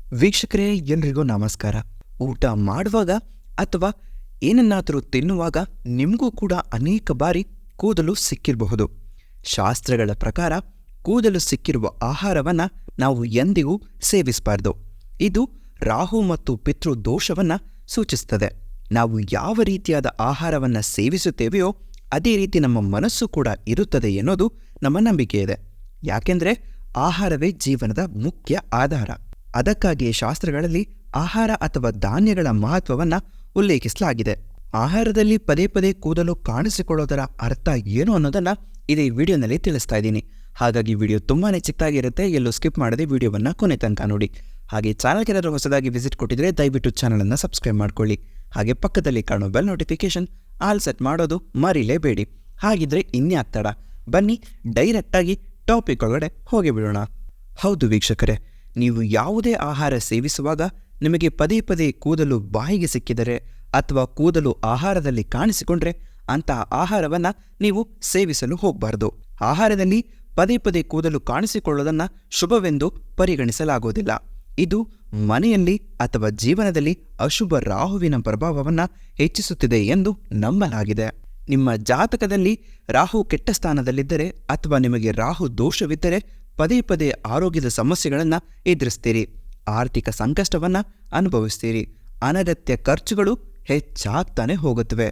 ವೀಕ್ಷಕರೇ, ಎಲ್ರಿಗೂ ನಮಸ್ಕಾರ. ಊಟ ಮಾಡುವಾಗ ಅಥವಾ ಏನನ್ನಾದರೂ ತಿನ್ನುವಾಗ ನಿಮಗೂ ಕೂಡ ಅನೇಕ ಬಾರಿ ಕೂದಲು ಸಿಕ್ಕಿರಬಹುದು. ಶಾಸ್ತ್ರಗಳ ಪ್ರಕಾರ ಕೂದಲು ಸಿಕ್ಕಿರುವ ಆಹಾರವನ್ನು ನಾವು ಎಂದಿಗೂ ಸೇವಿಸಬಾರ್ದು. ಇದು ರಾಹು ಮತ್ತು ಪಿತೃ ದೋಷವನ್ನು ಸೂಚಿಸುತ್ತದೆ. ನಾವು ಯಾವ ರೀತಿಯಾದ ಆಹಾರವನ್ನು ಸೇವಿಸುತ್ತೇವೆಯೋ ಅದೇ ರೀತಿ ನಮ್ಮ ಮನಸ್ಸು ಕೂಡ ಇರುತ್ತದೆ ಎನ್ನುವುದು ನಮ್ಮ ನಂಬಿಕೆ ಇದೆ. ಯಾಕೆಂದರೆ ಆಹಾರವೇ ಜೀವನದ ಮುಖ್ಯ ಆಧಾರ. ಅದಕ್ಕಾಗಿಯೇ ಶಾಸ್ತ್ರಗಳಲ್ಲಿ ಆಹಾರ ಅಥವಾ ಧಾನ್ಯಗಳ ಮಹತ್ವವನ್ನು ಉಲ್ಲೇಖಿಸಲಾಗಿದೆ. ಆಹಾರದಲ್ಲಿ ಪದೇ ಪದೇ ಕೂದಲು ಕಾಣಿಸಿಕೊಳ್ಳೋದರ ಅರ್ಥ ಏನು ಅನ್ನೋದನ್ನು ಇದೇ ವಿಡಿಯೋನಲ್ಲಿ ತಿಳಿಸ್ತಾ ಇದ್ದೀನಿ. ಹಾಗಾಗಿ ವಿಡಿಯೋ ತುಂಬಾ ಚಿಕ್ಕದಾಗಿರುತ್ತೆ, ಎಲ್ಲೂ ಸ್ಕಿಪ್ ಮಾಡದೆ ವಿಡಿಯೋವನ್ನು ಕೊನೆ ತನಕ ನೋಡಿ. ಹಾಗೆ ಚಾನಲ್ಗೆ ಏನಾದರೂ ಹೊಸದಾಗಿ ವಿಸಿಟ್ ಕೊಟ್ಟಿದ್ರೆ ದಯವಿಟ್ಟು ಚಾನಲನ್ನು ಸಬ್ಸ್ಕ್ರೈಬ್ ಮಾಡ್ಕೊಳ್ಳಿ. ಹಾಗೆ ಪಕ್ಕದಲ್ಲಿ ಕಾಣೋ ಬೆಲ್ ನೋಟಿಫಿಕೇಶನ್ ಆಲ್ ಸೆಟ್ ಮಾಡೋದು ಮರಿಲೇಬೇಡಿ. ಹಾಗಿದ್ರೆ ಇನ್ಯಾಕ್ ತಡ, ಬನ್ನಿ ಡೈರೆಕ್ಟಾಗಿ ಟಾಪಿಕ್ ಒಳಗಡೆ ಹೋಗಿಬಿಡೋಣ. ಹೌದು ವೀಕ್ಷಕರೇ, ನೀವು ಯಾವುದೇ ಆಹಾರ ಸೇವಿಸುವಾಗ ನಿಮಗೆ ಪದೇ ಪದೇ ಕೂದಲು ಬಾಯಿಗೆ ಸಿಕ್ಕಿದರೆ ಅಥವಾ ಕೂದಲು ಆಹಾರದಲ್ಲಿ ಕಾಣಿಸಿಕೊಂಡ್ರೆ ಅಂತಹ ಆಹಾರವನ್ನು ನೀವು ಸೇವಿಸಲು ಹೋಗಬಾರ್ದು. ಆಹಾರದಲ್ಲಿ ಪದೇ ಪದೇ ಕೂದಲು ಕಾಣಿಸಿಕೊಳ್ಳೋದನ್ನು ಶುಭವೆಂದು ಪರಿಗಣಿಸಲಾಗುವುದಿಲ್ಲ. ಇದು ಮನೆಯಲ್ಲಿ ಅಥವಾ ಜೀವನದಲ್ಲಿ ಅಶುಭ ರಾಹುವಿನ ಪ್ರಭಾವವನ್ನು ಹೆಚ್ಚಿಸುತ್ತಿದೆ ಎಂದು ನಂಬಲಾಗಿದೆ. ನಿಮ್ಮ ಜಾತಕದಲ್ಲಿ ರಾಹು ಕೆಟ್ಟ ಸ್ಥಾನದಲ್ಲಿದ್ದರೆ ಅಥವಾ ನಿಮಗೆ ರಾಹು ದೋಷವಿದ್ದರೆ ಪದೇ ಪದೇ ಆರೋಗ್ಯದ ಸಮಸ್ಯೆಗಳನ್ನು ಎದುರಿಸ್ತೀರಿ, ಆರ್ಥಿಕ ಸಂಕಷ್ಟವನ್ನು ಅನುಭವಿಸ್ತೀರಿ, ಅನಗತ್ಯ ಖರ್ಚುಗಳು ಹೆಚ್ಚಾಗ್ತಾನೆ ಹೋಗುತ್ತವೆ.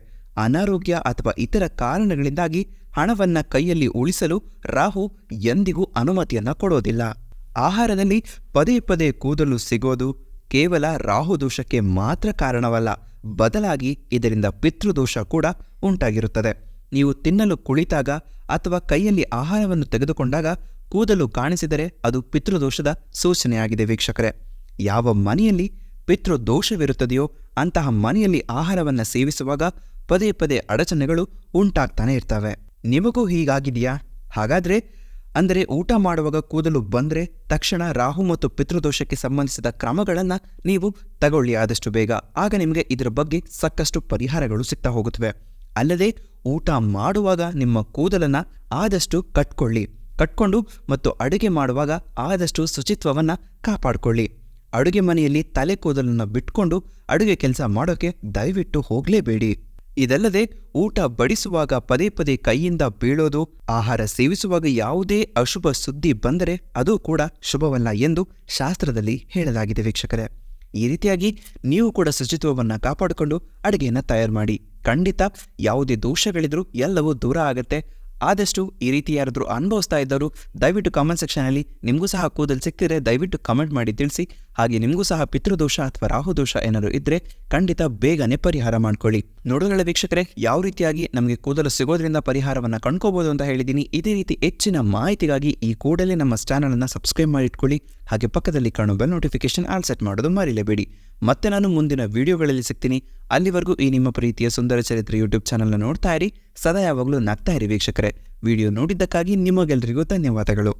ಅನಾರೋಗ್ಯ ಅಥವಾ ಇತರ ಕಾರಣಗಳಿಂದಾಗಿ ಹಣವನ್ನು ಕೈಯಲ್ಲಿ ಉಳಿಸಲು ರಾಹು ಎಂದಿಗೂ ಅನುಮತಿಯನ್ನು ಕೊಡೋದಿಲ್ಲ. ಆಹಾರದಲ್ಲಿ ಪದೇ ಪದೇ ಕೂದಲು ಸಿಗೋದು ಕೇವಲ ರಾಹು ದೋಷಕ್ಕೆ ಮಾತ್ರ ಕಾರಣವಲ್ಲ, ಬದಲಾಗಿ ಇದರಿಂದ ಪಿತೃದೋಷ ಕೂಡ ಉಂಟಾಗಿರುತ್ತದೆ. ನೀವು ತಿನ್ನಲು ಕುಳಿತಾಗ ಅಥವಾ ಕೈಯಲ್ಲಿ ಆಹಾರವನ್ನು ತೆಗೆದುಕೊಂಡಾಗ ಕೂದಲು ಕಾಣಿಸಿದರೆ ಅದು ಪಿತೃದೋಷದ ಸೂಚನೆಯಾಗಿದೆ. ವೀಕ್ಷಕರೇ, ಯಾವ ಮನೆಯಲ್ಲಿ ಪಿತೃದೋಷವಿರುತ್ತದೆಯೋ ಅಂತಹ ಮನೆಯಲ್ಲಿ ಆಹಾರವನ್ನು ಸೇವಿಸುವಾಗ ಪದೇ ಪದೇ ಅಡಚಣೆಗಳು ಉಂಟಾಗ್ತಾನೆ ಇರ್ತವೆ. ನಿಮಗೂ ಹೀಗಾಗಿದೆಯಾ? ಹಾಗಾದರೆ ಅಂದರೆ ಊಟ ಮಾಡುವಾಗ ಕೂದಲು ಬಂದರೆ ತಕ್ಷಣ ರಾಹು ಮತ್ತು ಪಿತೃದೋಷಕ್ಕೆ ಸಂಬಂಧಿಸಿದ ಕ್ರಮಗಳನ್ನು ನೀವು ತಗೊಳ್ಳಿ ಆದಷ್ಟು ಬೇಗ. ಆಗ ನಿಮಗೆ ಇದರ ಬಗ್ಗೆ ಸಾಕಷ್ಟು ಪರಿಹಾರಗಳು ಸಿಗ್ತಾ ಹೋಗುತ್ತವೆ. ಅಲ್ಲದೆ ಊಟ ಮಾಡುವಾಗ ನಿಮ್ಮ ಕೂದಲನ್ನು ಆದಷ್ಟು ಕಟ್ಕೊಂಡು ಮತ್ತು ಅಡುಗೆ ಮಾಡುವಾಗ ಆದಷ್ಟು ಶುಚಿತ್ವವನ್ನು ಕಾಪಾಡಿಕೊಳ್ಳಿ. ಅಡುಗೆ ಮನೆಯಲ್ಲಿ ತಲೆ ಕೂದಲನ್ನು ಬಿಟ್ಕೊಂಡು ಅಡುಗೆ ಕೆಲಸ ಮಾಡೋಕ್ಕೆ ದಯವಿಟ್ಟು ಹೋಗಲೇಬೇಡಿ. ಇದಲ್ಲದೆ ಊಟ ಬಡಿಸುವಾಗ ಪದೇ ಪದೇ ಕೈಯಿಂದ ಬೀಳೋದು, ಆಹಾರ ಸೇವಿಸುವಾಗ ಯಾವುದೇ ಅಶುಭ ಸುದ್ದಿ ಬಂದರೆ ಅದು ಕೂಡ ಶುಭವಲ್ಲ ಎಂದು ಶಾಸ್ತ್ರದಲ್ಲಿ ಹೇಳಲಾಗಿದೆ. ವೀಕ್ಷಕರೇ, ಈ ರೀತಿಯಾಗಿ ನೀವು ಕೂಡ ಶುಚಿತ್ವವನ್ನು ಕಾಪಾಡಿಕೊಂಡು ಅಡುಗೆಯನ್ನು ತಯಾರು ಮಾಡಿ. ಖಂಡಿತ ಯಾವುದೇ ದೋಷಗಳಿದ್ರೂ ಎಲ್ಲವೂ ದೂರ ಆಗುತ್ತೆ. ಆದಷ್ಟು ಈ ರೀತಿ ಯಾರಾದರೂ ಅನುಭವಿಸ್ತಾ ಇದ್ದವರು ದಯವಿಟ್ಟು ಕಾಮೆಂಟ್ ಸೆಕ್ಷನಲ್ಲಿ ನಿಮಗೂ ಸಹ ಕೂದಲು ಸಿಕ್ತಿದ್ರೆ ದಯವಿಟ್ಟು ಕಮೆಂಟ್ ಮಾಡಿ ತಿಳಿಸಿ. ಹಾಗೆ ನಿಮಗೂ ಸಹ ಪಿತೃದೋಷ ಅಥವಾ ರಾಹುದೋಷ ಏನಾದರೂ ಇದ್ದರೆ ಖಂಡಿತ ಬೇಗನೆ ಪರಿಹಾರ ಮಾಡ್ಕೊಳ್ಳಿ. ನೋಡೋಣ ವೀಕ್ಷಕರೇ, ಯಾವ ರೀತಿಯಾಗಿ ನಮಗೆ ಕೂದಲು ಸಿಗೋದ್ರಿಂದ ಪರಿಹಾರವನ್ನು ಕಂಡ್ಕೋಬಹುದು ಅಂತ ಹೇಳಿದ್ದೀನಿ. ಇದೇ ರೀತಿ ಹೆಚ್ಚಿನ ಮಾಹಿತಿಗಾಗಿ ಈ ಕೂಡಲೇ ನಮ್ಮ ಚಾನಲನ್ನು ಸಬ್ಸ್ಕ್ರೈಬ್ ಮಾಡಿ ಇಟ್ಕೊಳ್ಳಿ. ಹಾಗೆ ಪಕ್ಕದಲ್ಲಿ ಕಾಣೋ ಬೆಲ್ ನೋಟಿಫಿಕೇಶನ್ ಆಲ್ ಸೆಟ್ ಮಾಡೋದು ಮರಿಲೇಬೇಡಿ. ಮತ್ತೆ ನಾನು ಮುಂದಿನ ವಿಡಿಯೋಗಳಲ್ಲಿ ಸಿಗ್ತೀನಿ. ಅಲ್ಲಿವರೆಗೂ ಈ ನಿಮ್ಮ ಪ್ರೀತಿಯ ಸುಂದರ ಚರಿತ್ರೆ ಯೂಟ್ಯೂಬ್ ಚಾನಲ್ನ ನೋಡ್ತಾ ಇರಿ, ಸದಾ ಯಾವಾಗಲೂ ನಗ್ತಾ ಇರಿ. ವೀಕ್ಷಕರೇ, ವಿಡಿಯೋ ನೋಡಿದ್ದಕ್ಕಾಗಿ ನಿಮಗೆಲ್ಲರಿಗೂ ಧನ್ಯವಾದಗಳು.